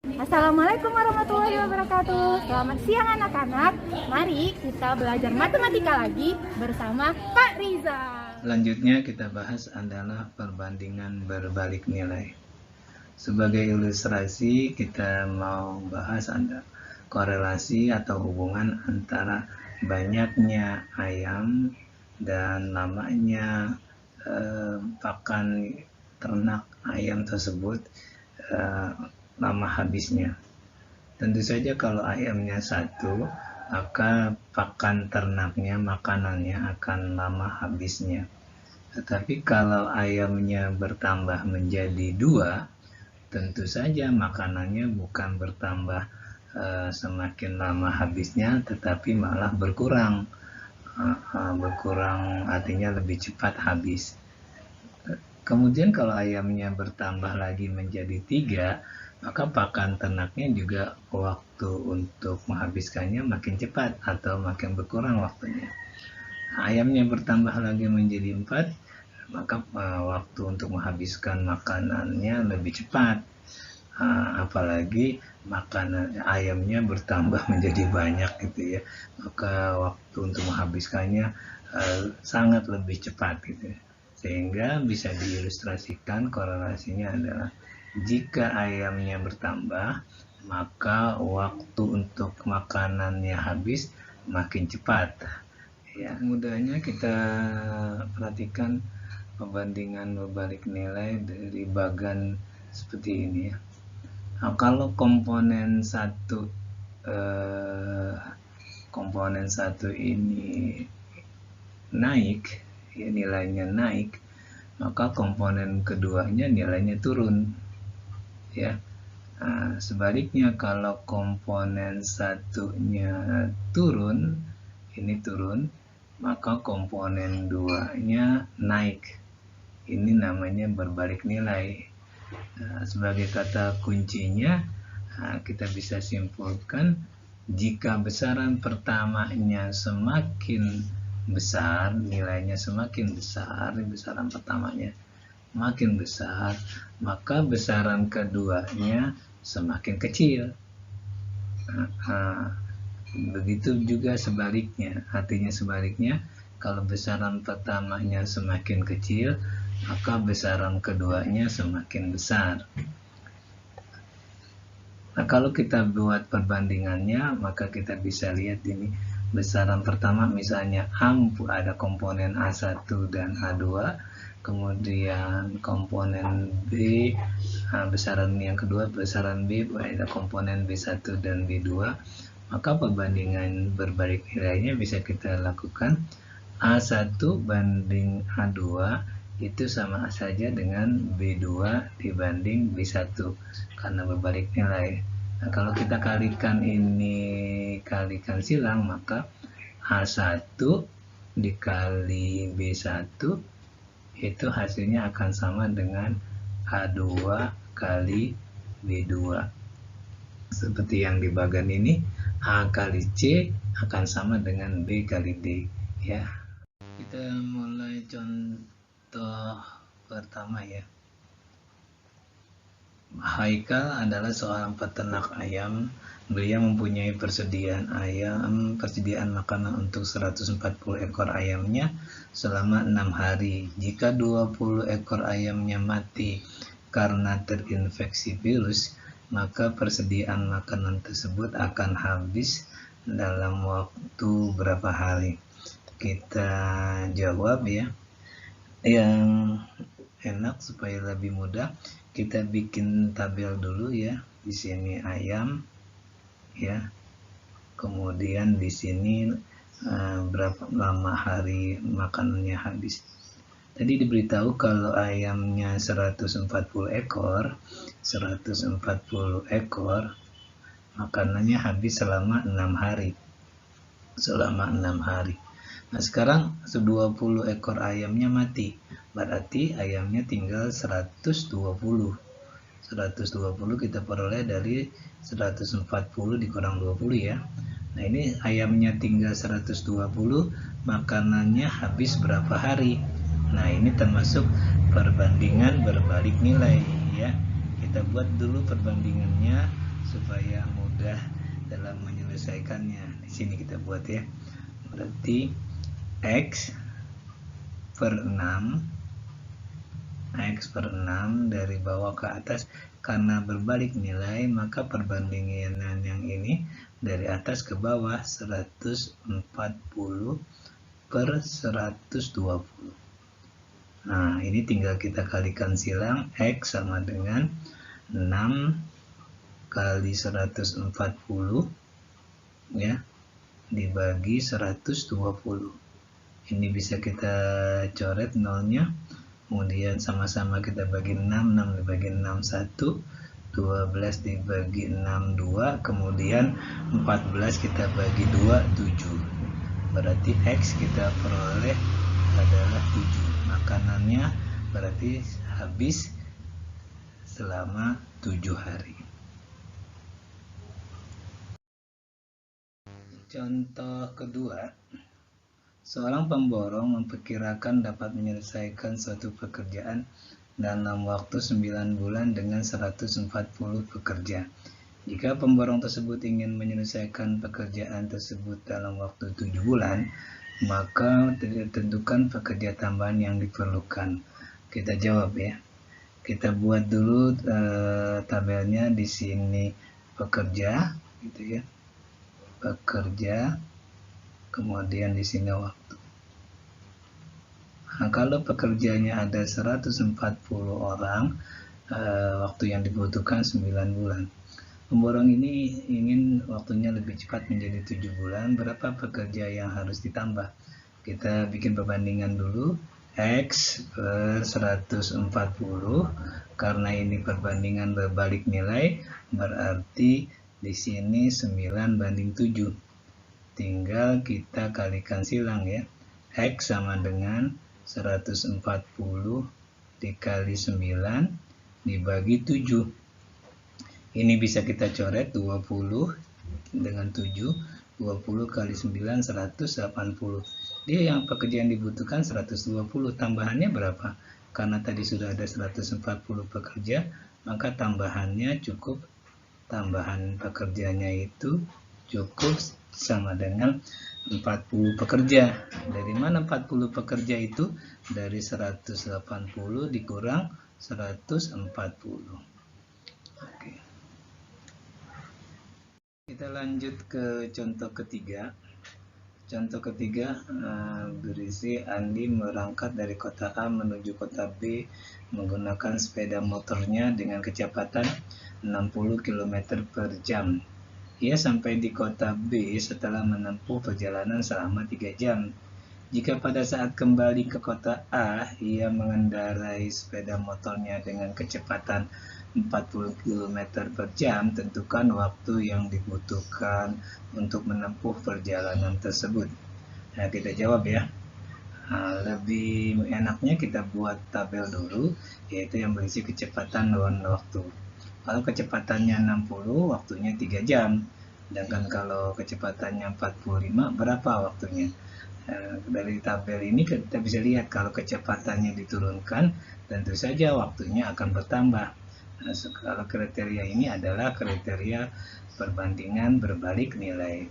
Assalamualaikum warahmatullahi wabarakatuh. Selamat siang anak-anak. Mari kita belajar matematika lagi bersama Kak Riza. Selanjutnya kita bahas adalah perbandingan berbalik nilai. Sebagai ilustrasi kita mau bahas ada korelasi atau hubungan antara banyaknya ayam dan lamanya pakan ternak ayam tersebut, lama habisnya. Tentu saja kalau ayamnya satu, maka pakan ternaknya, makanannya akan lama habisnya. Tetapi kalau ayamnya bertambah menjadi dua, tentu saja makanannya bukan bertambah semakin lama habisnya, tetapi malah berkurang. Berkurang artinya lebih cepat habis. Kemudian kalau ayamnya bertambah lagi menjadi tiga, maka pakan ternaknya juga waktu untuk menghabiskannya makin cepat atau makin berkurang waktunya. Ayamnya bertambah lagi menjadi 4, maka waktu untuk menghabiskan makanannya lebih cepat. Apalagi makanan ayamnya bertambah menjadi banyak gitu ya, maka waktu untuk menghabiskannya sangat lebih cepat gitu ya. Sehingga bisa diilustrasikan korelasinya adalah jika ayamnya bertambah, maka waktu untuk makanannya habis makin cepat. Ya, mudahnya kita perhatikan perbandingan berbalik nilai dari bagan seperti ini ya. Nah, kalau komponen satu ini naik, ya, nilainya naik, maka komponen keduanya nilainya turun. Ya, sebaliknya kalau komponen satunya turun, ini turun, maka komponen duanya naik. Ini namanya berbalik nilai. Sebagai kata kuncinya, kita bisa simpulkan jika besaran pertamanya semakin besar, nilainya semakin besar, besaran pertamanya makin besar, maka besaran keduanya semakin kecil. Begitu juga sebaliknya, artinya sebaliknya, kalau besaran pertamanya semakin kecil, maka besaran keduanya semakin besar. Nah, kalau kita buat perbandingannya, maka kita bisa lihat ini besaran pertama misalnya ada komponen A1 dan A2, kemudian komponen B, besaran yang kedua besaran B, ada komponen B1 dan B2, maka perbandingan berbalik nilainya bisa kita lakukan A1 banding A2 itu sama saja dengan B2 dibanding B1 karena berbalik nilai. Nah, kalau kita kalikan silang, maka A1 dikali B1 itu hasilnya akan sama dengan A2 kali B2. Seperti yang di bagan ini, A kali C akan sama dengan B kali D. Ya, kita mulai contoh pertama ya. Haikal adalah seorang peternak ayam. Beliau mempunyai persediaan makanan untuk 140 ekor ayamnya selama 6 hari. Jika 20 ekor ayamnya mati karena terinfeksi virus, maka persediaan makanan tersebut akan habis dalam waktu berapa hari? Kita jawab ya. Yang enak supaya lebih mudah, kita bikin tabel dulu ya. Di sini ayam ya. Kemudian di sini berapa lama hari makanannya habis. Tadi diberitahu kalau ayamnya 140 ekor, makanannya habis selama 6 hari. Nah, sekarang 20 ekor ayamnya mati. Berarti ayamnya tinggal 120. 120 kita peroleh dari 140 dikurang 20 ya. Nah, ini ayamnya tinggal 120, makanannya habis berapa hari? Nah, ini termasuk perbandingan berbalik nilai ya. Kita buat dulu perbandingannya menyelesaikannya. Di sini kita buat ya. Berarti X per 6 dari bawah ke atas, karena berbalik nilai maka perbandingan yang ini dari atas ke bawah 140 per 120. Nah, ini tinggal kita kalikan silang. X sama dengan 6 kali 140 ya, dibagi 120. Ini bisa kita coret nolnya, kemudian sama-sama kita bagi 6 dibagi 6 1, 12 dibagi 6 2, kemudian 14 kita bagi 2 7. Berarti X kita peroleh adalah 7. Makanannya berarti habis selama 7 hari. Contoh kedua, seorang pemborong memperkirakan dapat menyelesaikan suatu pekerjaan dalam waktu 9 bulan dengan 140 pekerja. Jika pemborong tersebut ingin menyelesaikan pekerjaan tersebut dalam waktu 7 bulan, maka tentukan pekerja tambahan yang diperlukan. Kita jawab ya. Kita buat dulu tabelnya di sini pekerja, gitu ya. Pekerja, kemudian di sini waktu. Nah, kalau pekerjanya ada 140 orang, waktu yang dibutuhkan 9 bulan. Pemborong ini ingin waktunya lebih cepat menjadi 7 bulan. Berapa pekerja yang harus ditambah? Kita bikin perbandingan dulu. X per 140, karena ini perbandingan berbalik nilai, berarti di sini 9 banding 7. Tinggal kita kalikan silang ya. X sama dengan 140 dikali 9 dibagi 7. Ini bisa kita coret 20 dengan 7. 20 kali 9 180. Dia yang pekerjaan dibutuhkan 120. Tambahannya berapa? Karena tadi sudah ada 140 pekerja, maka tambahannya cukup, tambahan pekerjanya itu cukup sama dengan 40 pekerja. Dari mana 40 pekerja itu? Dari 180 dikurang 140. Oke. Kita lanjut ke contoh ketiga. Contoh ketiga berisi Andi berangkat dari kota A menuju kota B menggunakan sepeda motornya dengan kecepatan 60 km per jam. Ia sampai di kota B setelah menempuh perjalanan selama 3 jam. Jika pada saat kembali ke kota A, ia mengendarai sepeda motornya dengan kecepatan 40 km per jam, tentukan waktu yang dibutuhkan untuk menempuh perjalanan tersebut. Nah, kita jawab ya. Lebih enaknya kita buat tabel dulu, yaitu yang berisi kecepatan dan waktu. Kalau kecepatannya 60, waktunya 3 jam. Sedangkan kalau kecepatannya 45, berapa waktunya? Dari tabel ini kita bisa lihat kalau kecepatannya diturunkan, tentu saja waktunya akan bertambah. Nah, kalau kriteria ini adalah kriteria perbandingan berbalik nilai.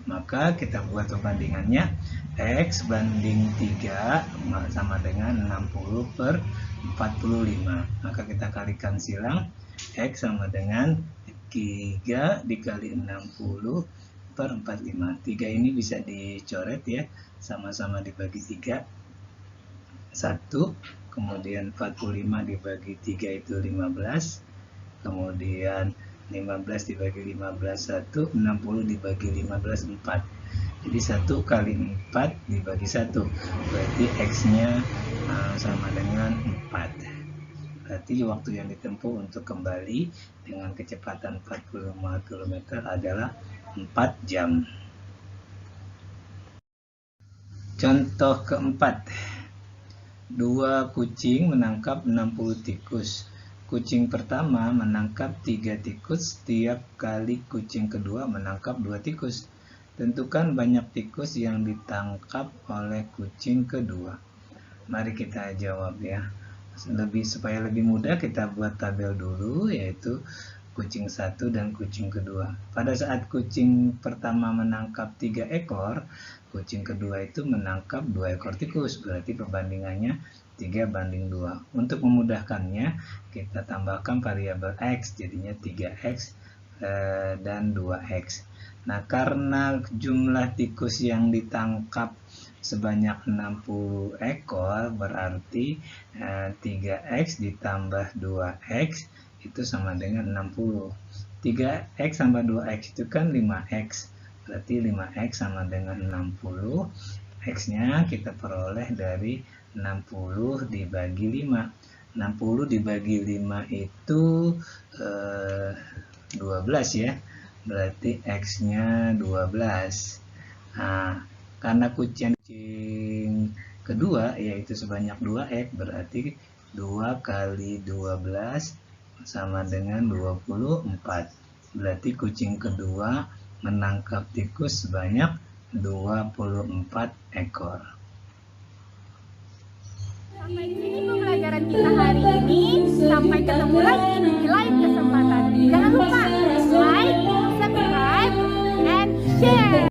Maka kita buat perbandingannya. X banding 3 sama dengan 60 per 45. Maka kita kalikan silang. X sama dengan 3 dikali 60 per 45. 3 ini bisa dicoret ya. Sama-sama dibagi 3. 1. Kemudian 45 dibagi 3 itu 15. Kemudian 15 dibagi 15 1. 60 dibagi 15 4. Jadi 1 kali 4 dibagi 1. Berarti X-nya sama dengan 4. Berarti waktu yang ditempuh untuk kembali dengan kecepatan 45 km adalah 4 jam. Contoh keempat. 2 kucing menangkap 60 tikus. Kucing pertama menangkap 3 tikus, setiap kali kucing kedua menangkap 2 tikus. Tentukan banyak tikus yang ditangkap oleh kucing kedua. Mari kita jawab ya. Supaya lebih mudah kita buat tabel dulu, yaitu kucing satu dan kucing kedua. Pada saat kucing pertama menangkap 3 ekor, kucing kedua itu menangkap 2 ekor tikus, berarti perbandingannya 3:2. Untuk memudahkannya, kita tambahkan variabel X, jadinya 3X dan 2X. Nah, karena jumlah tikus yang ditangkap sebanyak 60 ekor, berarti 3X ditambah 2X itu sama dengan 60. 3X tambah 2X itu kan 5X, berarti 5X sama dengan 60. X-nya kita peroleh dari 60 dibagi 5. 60 dibagi 5 itu 12 ya, berarti X-nya 12. Nah, karena kucing kedua yaitu sebanyak 2X, berarti 2 kali 12 sama dengan 24. Berarti kucing kedua menangkap tikus sebanyak 24 ekor. Sampai di sini pembelajaran kita hari ini. Sampai ketemu lagi di live kesempatan